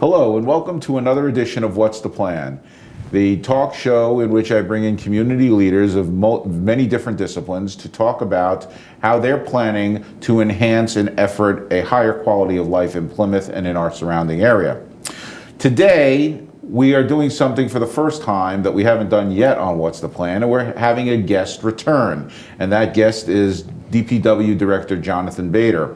Hello and welcome to another edition of What's the Plan, the talk show in which I bring in community leaders of many different disciplines to talk about how they're planning to enhance and effort a higher quality of life in Plymouth and in our surrounding area. Today, we are doing something for the first time that we haven't done yet on What's the Plan, and we're having a guest return. And that guest is DPW Director Jonathan Bader.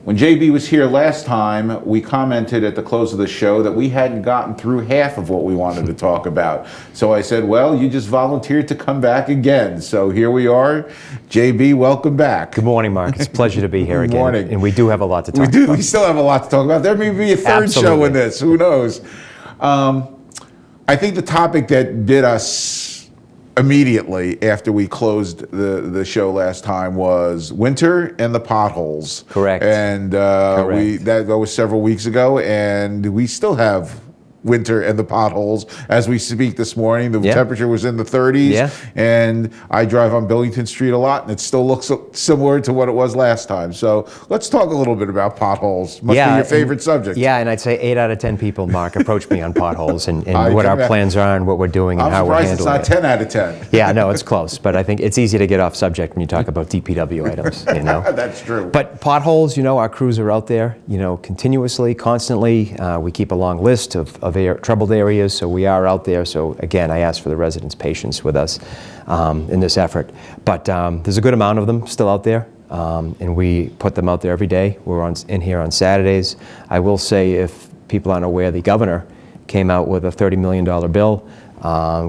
When JB was here last time, we commented at the close of the show that we hadn't gotten through half of what we wanted to talk about. So I said, well, you just volunteered to come back again. So here we are. JB, welcome back. Good morning, Mark. It's a pleasure to be here again. Good morning. And we do have a lot to talk about. We still have a lot to talk about. There may be a third show in this. Who knows? I think the topic that bit us immediately after we closed the show last time was winter and the potholes. Correct. And that was several weeks ago, and we still have winter and the potholes as we speak this morning. The temperature was in the 30s, and I drive on Billington Street a lot, and it still looks similar to what it was last time. So let's talk a little bit about potholes. Must be your favorite subject. Yeah, and I'd say 8 out of 10 people, Mark, approach me on potholes and what our plans are and what we're doing and how we're handling it. I'm surprised it's not 10 out of 10. Yeah, no, it's close, but I think it's easy to get off subject when you talk about DPW items, you know. That's true. But potholes, you know, our crews are out there, you know, continuously, constantly. We keep a long list of troubled areas, so we are out there. So again, I ask for the residents' patience with us in this effort. But there's a good amount of them still out there, and we put them out there every day. We're in here on Saturdays. I will say, if people aren't aware, the governor came out with a $30 million bill.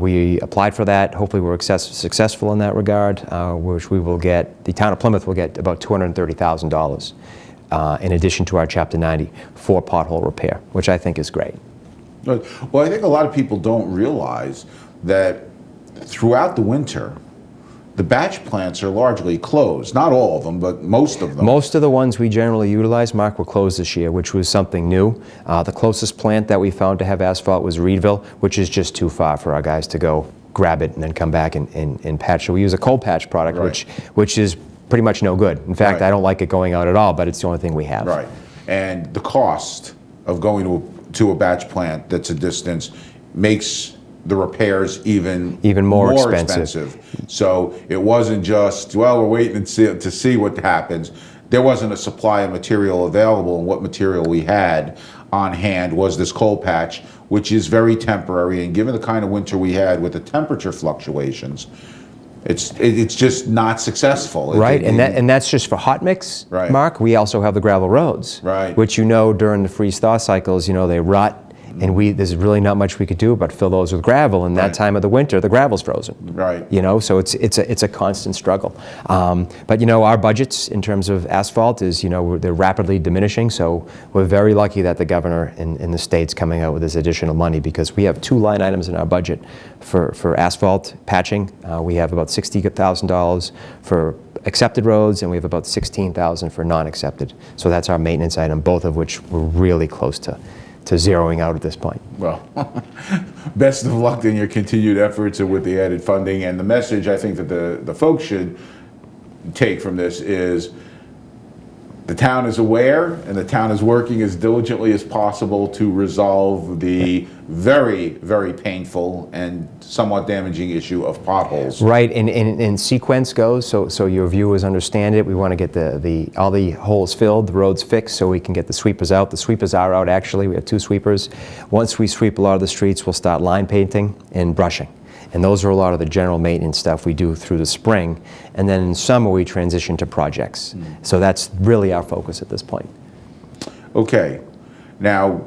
We applied for that. Hopefully we're successful in that regard, which we will get, the town of Plymouth will get about $230,000 in addition to our Chapter 90 for pothole repair, which I think is great. Well, I think a lot of people don't realize that throughout the winter, the batch plants are largely closed. Not all of them, but most of them. Most of the ones we generally utilize, Mark, were closed this year, which was something new. The closest plant that we found to have asphalt was Reedville, which is just too far for our guys to go grab it and then come back and patch. So we use a cold patch product, which is pretty much no good. In fact, I don't like it going out at all, but it's the only thing we have. Right. And the cost of going to a batch plant that's a distance makes the repairs even more expensive. So it wasn't just, well, we're waiting to see what happens. There wasn't a supply of material available, and what material we had on hand was this cold patch, which is very temporary, and given the kind of winter we had with the temperature fluctuations, it's just not successful. Right, and that's just for hot mix, Mark. We also have the gravel roads, which, you know, during the freeze-thaw cycles, you know, they rot, and there's really not much we could do but fill those with gravel, and that time of the winter, the gravel's frozen. Right. You know, so it's a constant struggle. But, you know, our budgets in terms of asphalt is, you know, they're rapidly diminishing, so we're very lucky that the governor in the state's coming out with this additional money, because we have 2 line items in our budget for asphalt patching. We have about $60,000 for accepted roads, and we have about $16,000 for non-accepted. So that's our maintenance item, both of which we're really close to zeroing out at this point. Well, best of luck in your continued efforts and with the added funding. And the message I think that the folks should take from this is the town is aware, and the town is working as diligently as possible to resolve the very, very painful and somewhat damaging issue of potholes. Right, and sequence goes, so your viewers understand it. We want to get all the holes filled, the roads fixed, so we can get the sweepers out. The sweepers are out, actually. We have 2 sweepers. Once we sweep a lot of the streets, we'll start line painting and brushing. And those are a lot of the general maintenance stuff we do through the spring. And then in summer, we transition to projects. So that's really our focus at this point. Okay. Now,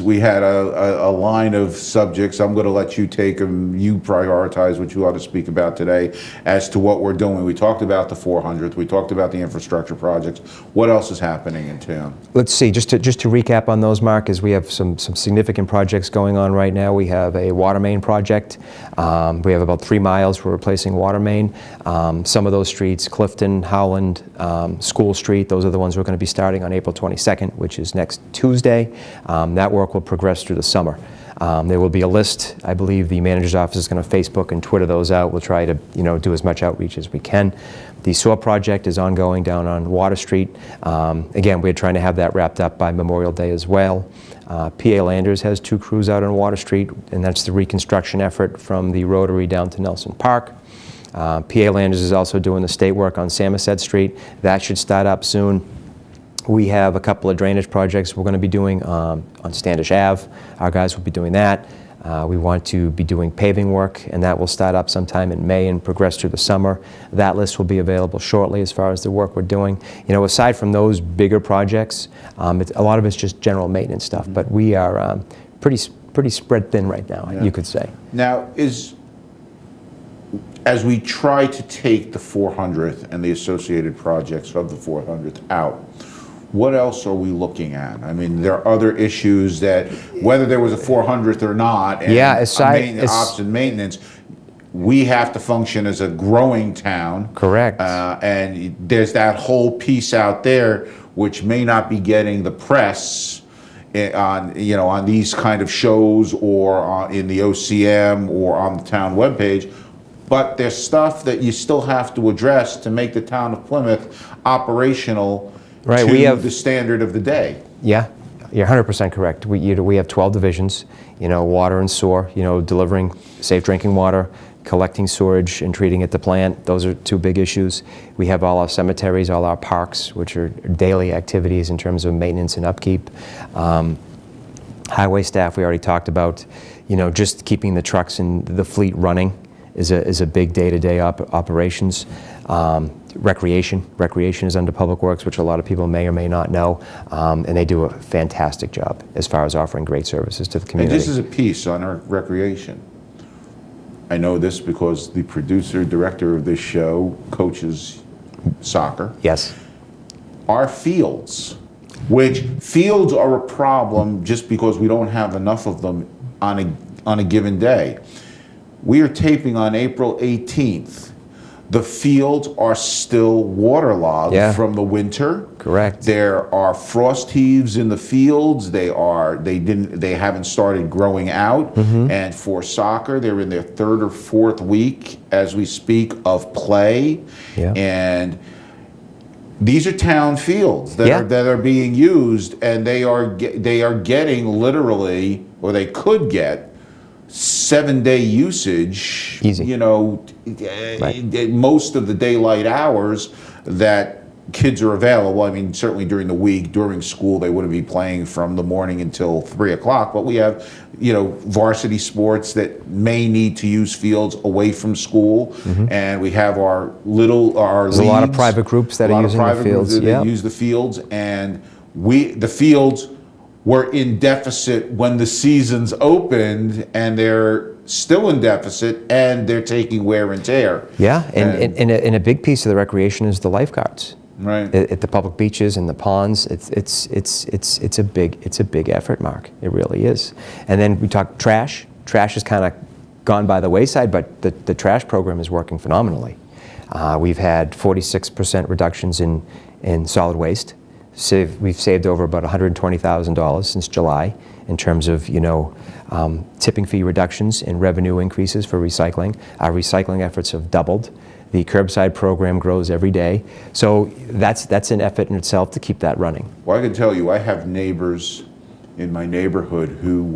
we had a line of subjects. I'm going to let you take them. You prioritize what you ought to speak about today as to what we're doing. We talked about the 400th. We talked about the infrastructure projects. What else is happening in town? Let's see. Just to recap on those, Mark, is we have some significant projects going on right now. We have a water main project. We have about 3 miles we're replacing water main. Some of those streets, Clifton, Howland, School Street, those are the ones we're going to be starting on April 22nd, which is next Tuesday. That work will progress through the summer. There will be a list. I believe the manager's office is going to Facebook and Twitter those out. We'll try to, do as much outreach as we can. The sewer project is ongoing down on Water Street. Again, we're trying to have that wrapped up by Memorial Day as well. PA Landers has 2 crews out on Water Street, and that's the reconstruction effort from the Rotary down to Nelson Park. PA Landers is also doing the state work on Samoset Street. That should start up soon. We have a couple of drainage projects we're going to be doing on Standish Ave. Our guys will be doing that. We want to be doing paving work, and that will start up sometime in May and progress through the summer. That list will be available shortly as far as the work we're doing. You know, aside from those bigger projects, a lot of it's just general maintenance stuff, but we are pretty spread thin right now, you could say. Now, as we try to take the 400th and the associated projects of the 400th out, what else are we looking at? I mean, there are other issues that, whether there was a 400th or not, and ops and maintenance, we have to function as a growing town. Correct. And there's that whole piece out there which may not be getting the press on, you know, on these kind of shows or in the OCM or on the town webpage. But there's stuff that you still have to address to make the town of Plymouth operational. Right, we have the standard of the day. Yeah, you're 100% correct. We have 12 divisions, you know, water and sewer, you know, delivering safe drinking water, collecting sewage and treating it to plant. Those are 2 big issues. We have all our cemeteries, all our parks, which are daily activities in terms of maintenance and upkeep. Highway staff, we already talked about, you know, just keeping the trucks and the fleet running is a big day-to-day operations. Recreation is under Public Works, which a lot of people may or may not know, and they do a fantastic job as far as offering great services to the community. And this is a piece on our recreation. I know this because the producer, director of this show coaches soccer. Yes. Our fields, which fields are a problem just because we don't have enough of them on a given day. We are taping on April 18th. The fields are still waterlogged from the winter. Correct. There are frost heaves in the fields. They haven't started growing out. And for soccer, they're in their 3rd or 4th week as we speak of play. And these are town fields that are being used, and they are getting literally, or they could get, 7-day usage. Easy. You know, most of the daylight hours that kids are available. I mean, certainly during the week, during school, they wouldn't be playing from the morning until 3 o'clock. But we have, you know, varsity sports that may need to use fields away from school, and we have our There's leagues, a lot of private groups that are using the fields. That use the fields, and the fields were in deficit when the seasons opened, and they're still in deficit, and they're taking wear and tear. Yeah, and a big piece of the recreation is the lifeguards. Right. At the public beaches and the ponds, it's a big effort, Mark. It really is. And then we talk trash. Trash has kind of gone by the wayside, but the trash program is working phenomenally. We've had 46% reductions in solid waste. We've saved over about $120,000 since July in terms of, you know, tipping fee reductions and revenue increases for recycling. Our recycling efforts have doubled. The curbside program grows every day. So that's an effort in itself to keep that running. Well, I can tell you, I have neighbors in my neighborhood who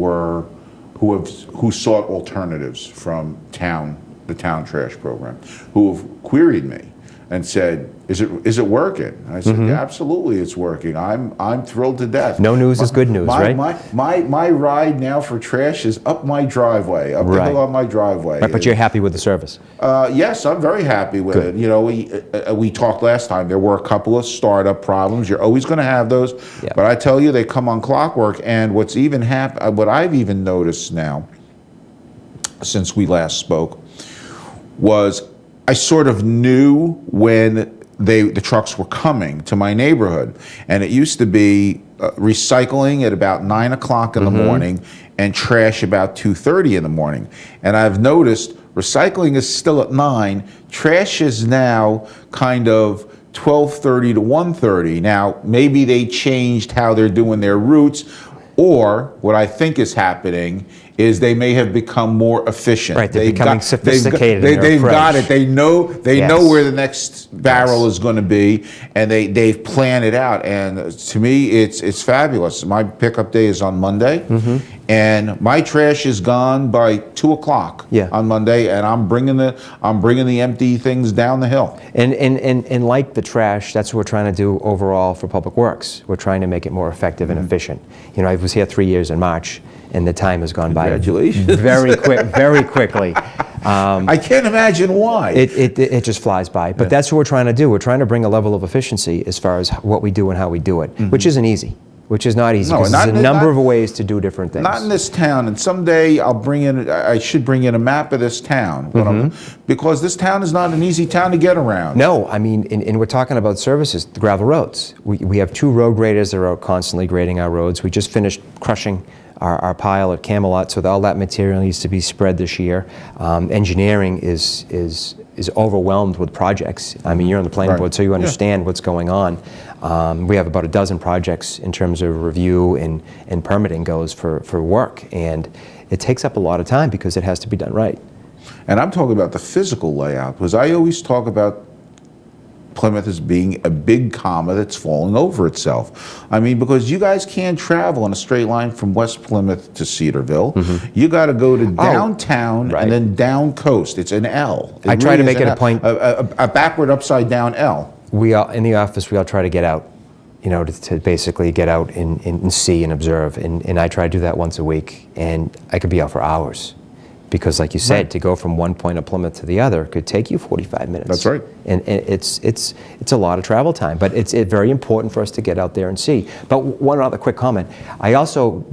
sought alternatives from the town trash program, who have queried me and said, is it working? I said, yeah, absolutely, it's working. I'm thrilled to death. No news is good news, right? My ride now for trash is up my driveway, up the hill on my driveway. Right, but you're happy with the service? Yes, I'm very happy with it. You know, we talked last time. There were a couple of startup problems. You're always going to have those, but I tell you, they come on clockwork. And what I've even noticed now, since we last spoke, was I sort of knew when the trucks were coming to my neighborhood. And it used to be recycling at about 9 o'clock in the morning and trash about 2:30 in the morning. And I've noticed recycling is still at 9. Trash is now kind of 12:30 to 1:30. Now, maybe they changed how they're doing their routes. Or what I think is happening is they may have become more efficient. Right, they're becoming sophisticated. They've got it. They know where the next barrel is going to be, and they've planned it out. And to me, it's fabulous. My pickup day is on Monday, and my trash is gone by 2 o'clock on Monday, and I'm bringing the empty things down the hill. And like the trash, that's what we're trying to do overall for Public Works. We're trying to make it more effective and efficient. You know, I was here 3 years in March, and the time has gone by very quickly. I can't imagine why. It just flies by. But that's what we're trying to do. We're trying to bring a level of efficiency as far as what we do and how we do it, which isn't easy. Which is not easy, because there's a number of ways to do different things. Not in this town, and someday I should bring in a map of this town, because this town is not an easy town to get around. No, I mean, and we're talking about services, the gravel roads. We have 2 road graders that are out constantly grading our roads. We just finished crushing our pile at Camelot, so all that material needs to be spread this year. Engineering is overwhelmed with projects. I mean, you're on the planning board, so you understand what's going on. We have about a dozen projects in terms of review and permitting goes for work, and it takes up a lot of time because it has to be done right. And I'm talking about the physical layout, because I always talk about Plymouth as being a big comma that's falling over itself. I mean, because you guys can't travel in a straight line from West Plymouth to Cedarville. You got to go to downtown and then down coast. It's an L. I try to make it a point. A backward, upside down L. We all, in the office, we all try to get out, you know, to basically get out and see and observe. And I try to do that once a week. And I could be out for hours. Because like you said, to go from one point of Plymouth to the other could take you 45 minutes. That's right. And it's a lot of travel time, but it's very important for us to get out there and see. But one other quick comment. I also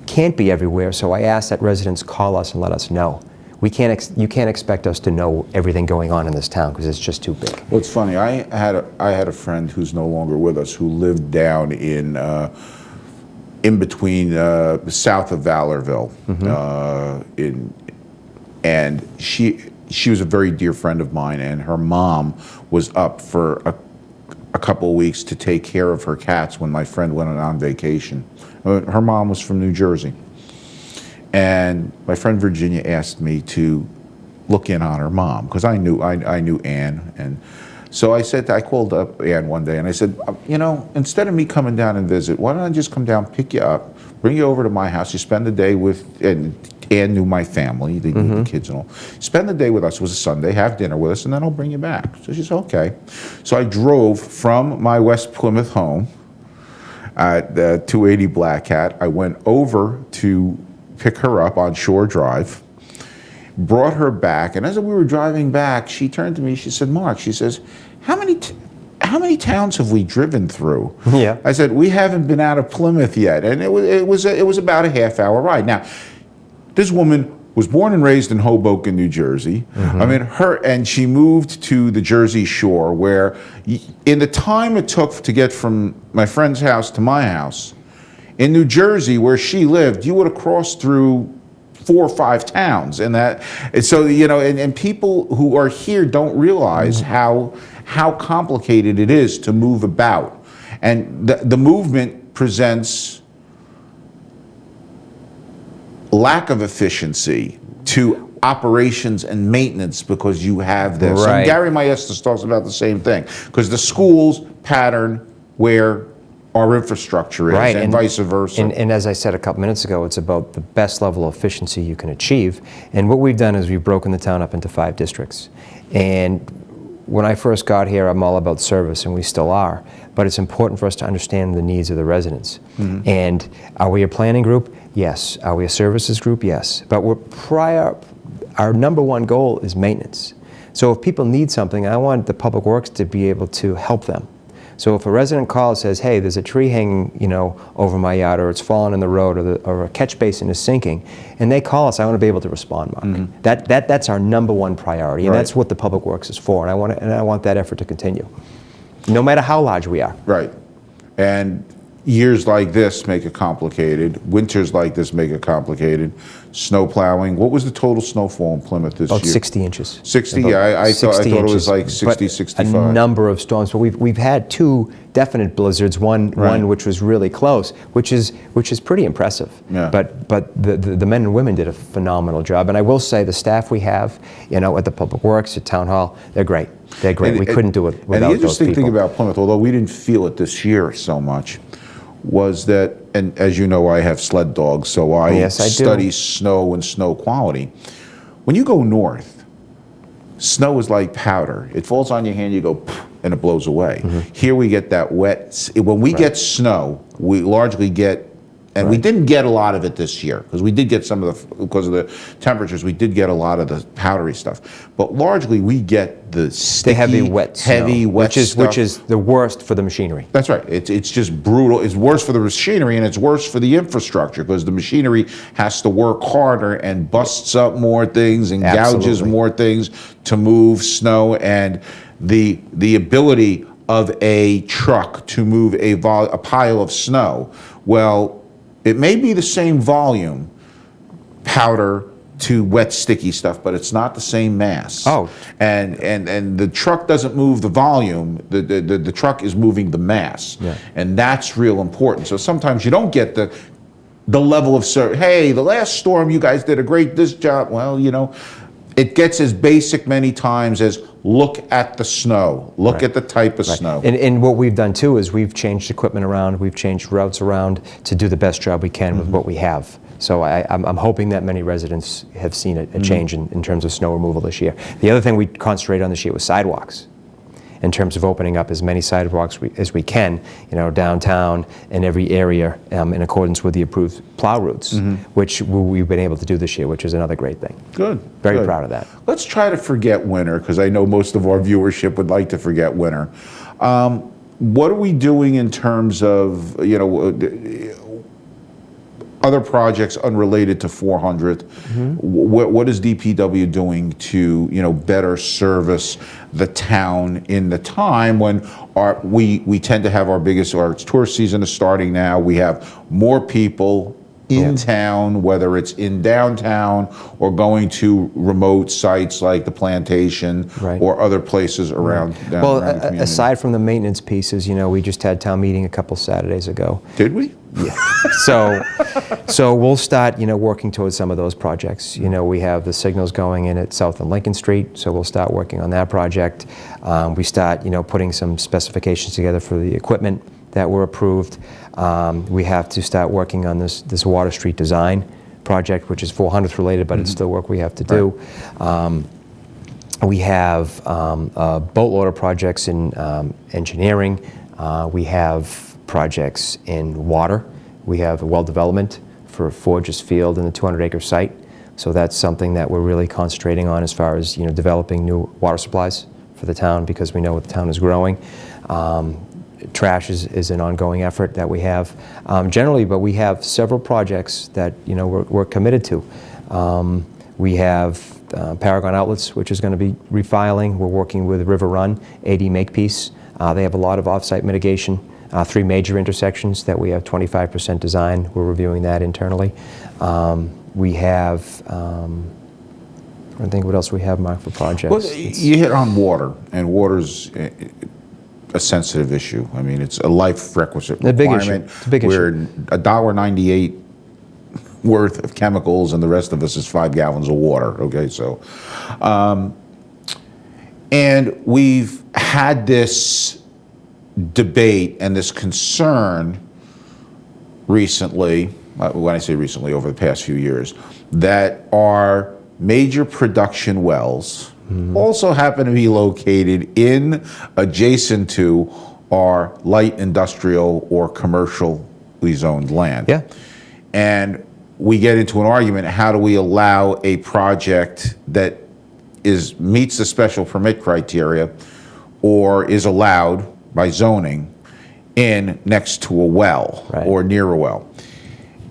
can't be everywhere, so I ask that residents call us and let us know. You can't expect us to know everything going on in this town because it's just too big. Well, it's funny. I had a friend who's no longer with us who lived down in between south of Valorville, and she was a very dear friend of mine, and her mom was up for a couple of weeks to take care of her cats when my friend went on vacation. Her mom was from New Jersey, and my friend Virginia asked me to look in on her mom because I knew Ann, and so I called up Ann one day and I said, you know, instead of me coming down and visit, why don't I just come down, pick you up, bring you over to my house, you spend the day with, and Ann knew my family, the kids and all. Spend the day with us. It was a Sunday. Have dinner with us, and then I'll bring you back. So she said, okay. So I drove from my West Plymouth home at 280 Black Cat. I went over to pick her up on Shore Drive, brought her back, and as we were driving back, she turned to me. She said, Mark, she says, how many towns have we driven through? Yeah. I said, we haven't been out of Plymouth yet, and it was about a half-hour ride. Now, this woman was born and raised in Hoboken, New Jersey. I mean, and she moved to the Jersey Shore, where in the time it took to get from my friend's house to my house, in New Jersey, where she lived, you would have crossed through 4 or 5 towns, and so you know, and people who are here don't realize how complicated it is to move about, and the movement presents lack of efficiency to operations and maintenance because you have this. Right. And Gary Maestas talks about the same thing, because the schools pattern where our infrastructure is, and vice versa. And as I said a couple minutes ago, it's about the best level of efficiency you can achieve. And what we've done is we've broken the town up into 5 districts. And when I first got here, I'm all about service, and we still are. But it's important for us to understand the needs of the residents. And are we a planning group? Yes. Are we a services group? Yes. But our number one goal is maintenance. So if people need something, I want the Public Works to be able to help them. So if a resident calls and says, hey, there's a tree hanging, you know, over my yard, or it's fallen in the road, or a catch basin is sinking, and they call us, I want to be able to respond, Mark. That's our number one priority, and that's what the Public Works is for, and I want that effort to continue, no matter how large we are. Right. And years like this make it complicated. Winters like this make it complicated. Snow plowing. What was the total snowfall in Plymouth this about year? 60 inches. 60? Yeah, I thought it was like 60, 65. A number of storms. But we've had 2 definite blizzards. One which was really close, which is pretty impressive. Yeah. But the men and women did a phenomenal job. And I will say the staff we have, at the Public Works, at Town Hall, they're great. They're great. We couldn't do it without those people. And the interesting thing about Plymouth, although we didn't feel it this year so much, was that, and as you know, I have sled dogs, so I study snow and snow quality. When you go north, snow is like powder. It falls on your hand, you go, and it blows away. Here we get that wet. When we get snow, we largely get, and we didn't get a lot of it this year, because we did get some of the, because of the temperatures, we did get a lot of the powdery stuff. But largely we get the sticky, heavy wet stuff, which is the worst for the machinery. That's right. It's just brutal. It's worse for the machinery, and it's worse for the infrastructure, because the machinery has to work harder and busts up more things and gouges more things to move snow, and the ability of a truck to move a pile of snow. Well, it may be the same volume, powder to wet, sticky stuff, but it's not the same mass. Oh. And the truck doesn't move the volume, the truck is moving the mass. Yeah. And that's real important. So sometimes you don't get the level of service. Hey, the last storm, you guys did a great job. Well, it gets as basic many times as look at the snow, look at the type of snow. And what we've done too is we've changed equipment around, we've changed routes around to do the best job we can with what we have. So I'm hoping that many residents have seen a change in terms of snow removal this year. The other thing we concentrated on this year was sidewalks, in terms of opening up as many sidewalks as we can, downtown and every area in accordance with the approved plow routes, which we've been able to do this year, which is another great thing. Good. Very proud of that. Let's try to forget winter, because I know most of our viewership would like to forget winter. What are we doing in terms of, other projects unrelated to 400th? What is DPW doing to better service the town in the time when we tend to have our tour season is starting now. We have more people in town, whether it's in downtown or going to remote sites like the Plantation or other places around down well, around the community. Aside from the maintenance pieces, we just had town meeting a couple Saturdays ago. Did we? Yeah. So we'll start, working towards some of those projects. We have the signals going in at South and Lincoln Street, so we'll start working on that project. We start, putting some specifications together for the equipment that were approved. We have to start working on this Water Street design project, which is 400th related, but it's still work we have to do. We have boatload of projects in engineering. We have projects in water. We have a well development for Forges Field and the 200-acre site. So that's something that we're really concentrating on as far as developing new water supplies for the town, because we know the town is growing. Trash is an ongoing effort that we have generally, but we have several projects that we're committed to. We have Paragon Outlets, which is going to be refiling. We're working with River Run, AD Makepeace. They have a lot of off-site mitigation. 3 major intersections that we have 25% design. We're reviewing that internally. We have, I think what else we have, Mark, for projects. Well, you hit on water, and water's a sensitive issue. I mean, it's a life requisite requirement. It's a big issue. We're $1.98 worth of chemicals, and the rest of us is 5 gallons of water. Okay, so, and we've had this debate and this concern recently, when I say recently, over the past few years, that our major production wells also happen to be located adjacent to our light industrial or commercially zoned land. Yeah. And we get into an argument, how do we allow a project that meets the special permit criteria or is allowed by zoning next to a well or near a well.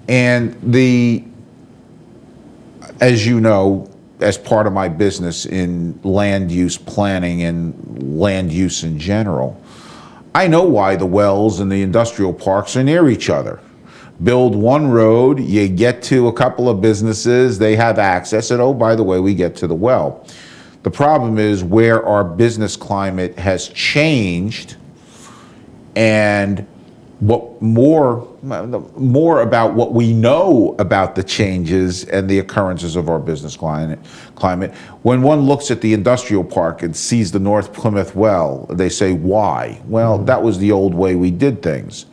And as you know, as part of my business in land use planning and land use in general, I know why the wells and the industrial parks are near each other. Build one road, you get to a couple of businesses, they have access, and oh, by the way, we get to the well. The problem is where our business climate has changed, and what more about what we know about the changes and the occurrences of our business climate. When one looks at the industrial park and sees the North Plymouth well, they say, why? Well, that was the old way we did things.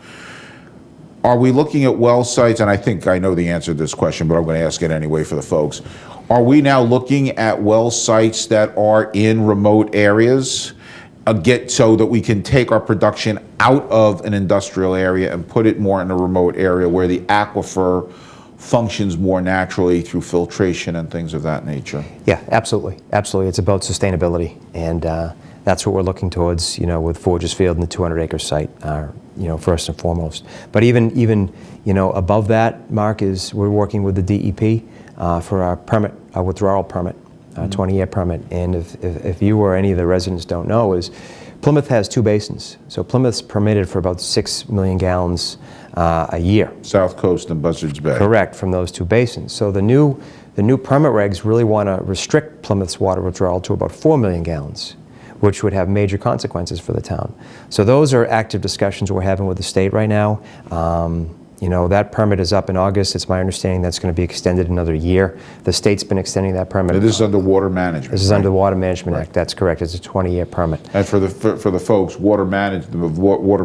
Are we looking at well sites? And I think I know the answer to this question, but I'm going to ask it anyway for the folks. Are we now looking at well sites that are in remote areas, so that we can take our production out of an industrial area and put it more in a remote area where the aquifer functions more naturally through filtration and things of that nature? Yeah, absolutely. Absolutely. It's about sustainability. And that's what we're looking towards, with Forges Field and the 200-acre site, first and foremost. But even above that, Mark, we're working with the DEP for our permit, our withdrawal permit. 20-year permit, and if you or any of the residents don't know, is Plymouth has two basins. So Plymouth's permitted for about 6 million gallons a year. South Coast and Buzzards Bay. Correct, from those two basins. So the new permit regs really want to restrict Plymouth's water withdrawal to about 4 million gallons, which would have major consequences for the town. So those are active discussions we're having with the state right now. That permit is up in August. It's my understanding that's going to be extended another year. The state's been extending that permit. And this is under Water Management. This is under the Water Management Act. That's correct. It's a 20-year permit. And for the folks, the water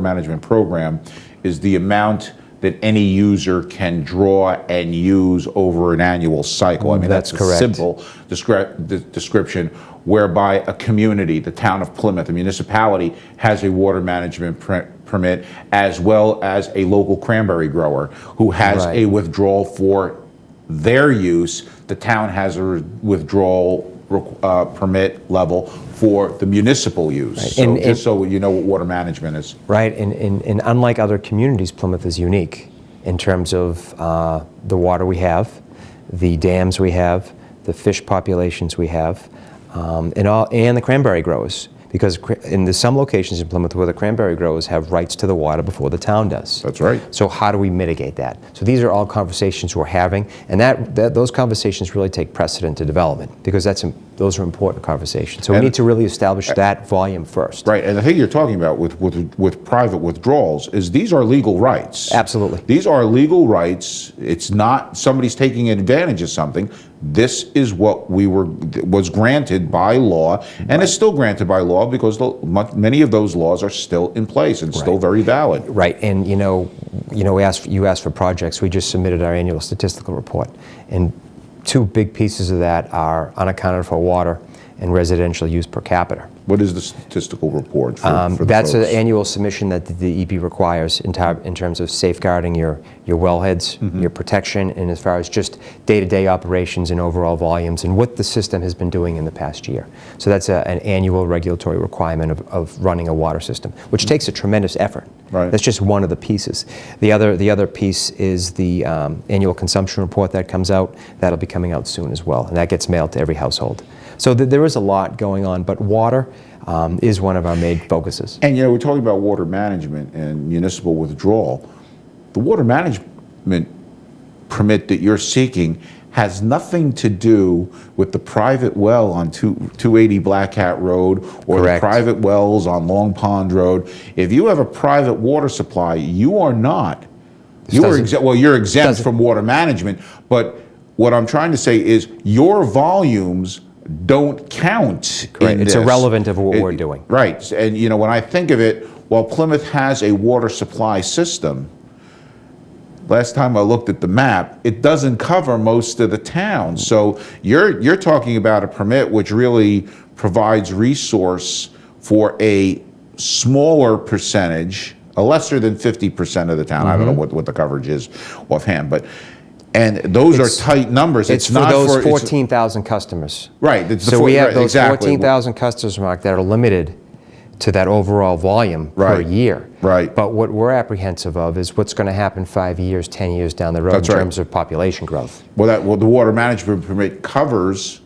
management program is the amount that any user can draw and use over an annual cycle. I mean, that's correct. A simple description whereby a community, the town of Plymouth, a municipality, has a water management permit, as well as a local cranberry grower who has a withdrawal for their use. The town has a withdrawal permit level for the municipal use. Right. So just so you know what water management is. Right, and unlike other communities, Plymouth is unique in terms of the water we have, the dams we have, the fish populations we have, and the cranberry growers. Because there's some locations in Plymouth where the cranberry growers have rights to the water before the town does. That's right. So how do we mitigate that? So these are all conversations we're having, and those conversations really take precedent to development, because those are important conversations. So we need to really establish that volume first. Right, and the thing you're talking about with private withdrawals is these are legal rights. Absolutely. These are legal rights. It's not somebody's taking advantage of something. This is what was granted by law, and is still granted by law, because many of those laws are still in place and still very valid. Right, and you asked for projects. We just submitted our annual statistical report, and two big pieces of that are unaccounted for water and residential use per capita. What is the statistical report for the That's folks? an annual submission that the DEP requires in terms of safeguarding your wellheads, your protection, and as far as just day-to-day operations and overall volumes and what the system has been doing in the past year. So that's an annual regulatory requirement of running a water system, which takes a tremendous effort. Right. That's just one of the pieces. The other piece is the annual consumption report that comes out. That'll be coming out soon as well, and that gets mailed to every household. So there is a lot going on, but water is one of our main focuses. And we're talking about water management and municipal withdrawal. The water management permit that you're seeking has nothing to do with the private well on 280 Black Hat Road or the private wells on Long Pond Road. If you have a private water supply, you are not. You're exempt from water management, but what I'm trying to say is your volumes don't count. Correct. It's irrelevant of what we're doing. Right. And when I think of it, while Plymouth has a water supply system, last time I looked at the map, it doesn't cover most of the town. So you're talking about a permit which really provides resource for a smaller percentage, a lesser than 50% of the town. I don't know what the coverage is offhand, and those are tight numbers. It's not for those 14,000 customers. Right. So we have those 14,000 customers, Mark, that are limited to that overall volume per year. Right. But what we're apprehensive of is what's going to happen 5 years, 10 years down the road in terms of population growth. Well, the water management permit covers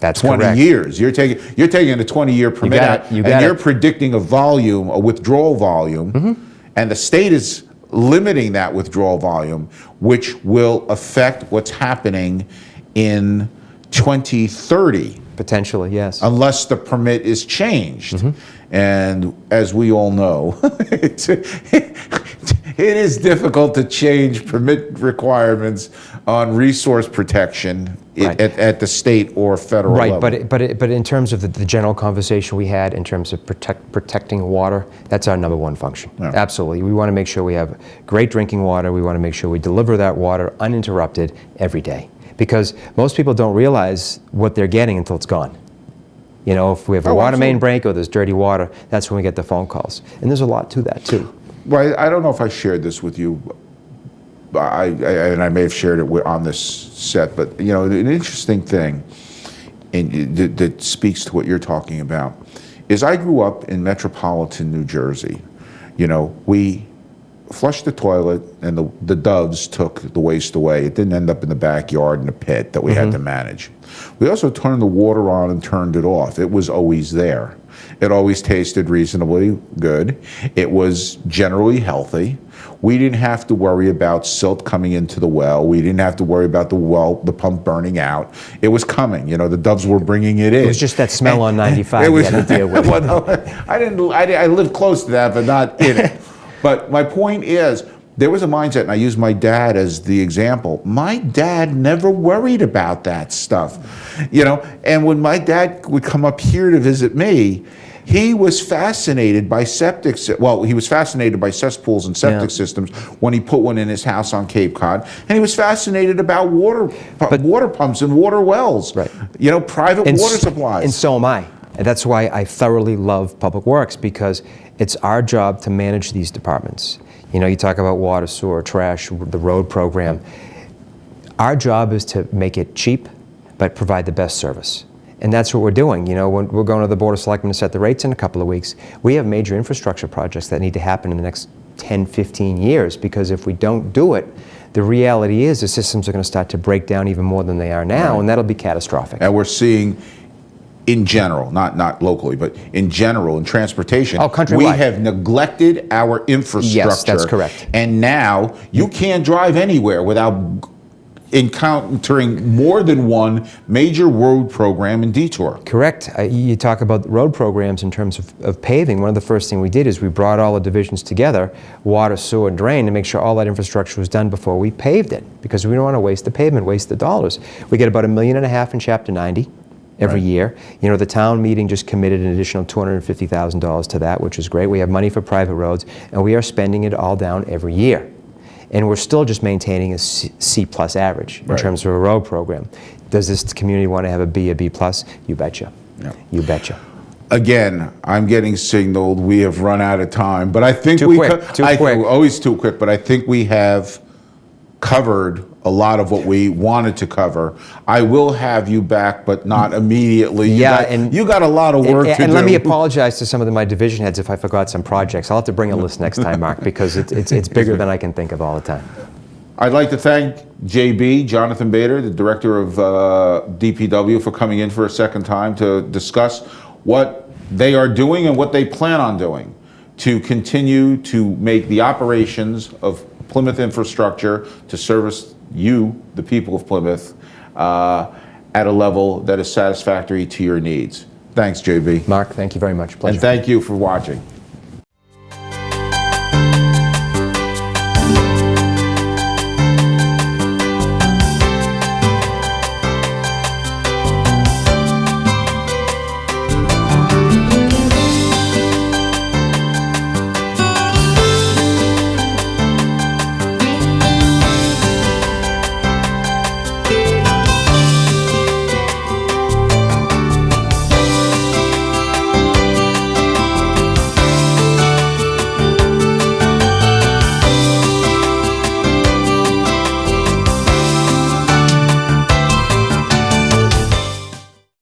That's 20 correct. years. You're taking a 20-year permit out, and you're predicting a volume, a withdrawal volume, and the state is limiting that withdrawal volume, which will affect what's happening in 2030. Potentially, yes. Unless the permit is changed. And as we all know, it is difficult to change permit requirements on resource protection at the state or federal level. Right, but in terms of the general conversation we had, in terms of protecting water, that's our number one function. Yeah. Absolutely. We want to make sure we have great drinking water. We want to make sure we deliver that water uninterrupted every day. Because most people don't realize what they're getting until it's gone. You know, if we have a water main break or there's dirty water, that's when we get the phone calls. And there's a lot to that, too. Well, I don't know if I shared this with you, and I may have shared it on this set, but, you know, an interesting thing that speaks to what you're talking about is I grew up in metropolitan New Jersey. You know, we flushed the toilet and the doves took the waste away. It didn't end up in the backyard in a pit that we had to manage. We also turned the water on and turned it off. It was always there. It always tasted reasonably good. It was generally healthy. We didn't have to worry about silt coming into the well. We didn't have to worry about the pump burning out. It was coming. You know, the doves were bringing it in. It was just that smell on 95 we had to deal with. Well, no, I lived close to that, but not in it. But my point is, there was a mindset, and I use my dad as the example. My dad never worried about that stuff, you know. And when my dad would come up here to visit me, he was fascinated by he was fascinated by cesspools and septic systems when he put one in his house on Cape Cod, and he was fascinated about water pumps and water wells, you know, private water supplies. And so am I. And that's why I thoroughly love Public Works, because it's our job to manage these departments. You know, you talk about water, sewer, trash, the road program. Our job is to make it cheap, but provide the best service. And that's what we're doing. You know, when we're going to the Board of Selectmen to set the rates in a couple of weeks, we have major infrastructure projects that need to happen in the next 10, 15 years, because if we don't do it, the reality is the systems are going to start to break down even more than they are now, and that'll be catastrophic. And we're seeing, in general, not locally, but in general, in transportation, we have neglected our infrastructure. Yes, that's correct. And now you can't drive anywhere without encountering more than one major road program and detour. Correct. You talk about road programs in terms of paving. One of the first things we did is we brought all the divisions together, water, sewer, and drain, to make sure all that infrastructure was done before we paved it, because we don't want to waste the pavement, waste the dollars. We get about $1.5 million in Chapter 90. Every year. You know, the town meeting just committed an additional $250,000 to that, which is great. We have money for private roads, and we are spending it all down every year. And we're still just maintaining a C+ average in terms of a road program. Does this community want to have a B, a B+? You betcha. Yeah. You betcha. Again, I'm getting signaled we have run out of time, but I think always too quick, but I think we have covered a lot of what we wanted to cover. I will have you back, but not immediately. You got a lot of work to do. And let me apologize to some of my division heads if I forgot some projects. I'll have to bring a list next time, Mark, because it's bigger than I can think of all the time. I'd like to thank JB, Jonathan Bader, the director of DPW, for coming in for a second time to discuss what they are doing and what they plan on doing to continue to make the operations of Plymouth infrastructure to service you, the people of Plymouth, at a level that is satisfactory to your needs. Thanks, JB. Mark, thank you very much. Pleasure. And thank you for watching.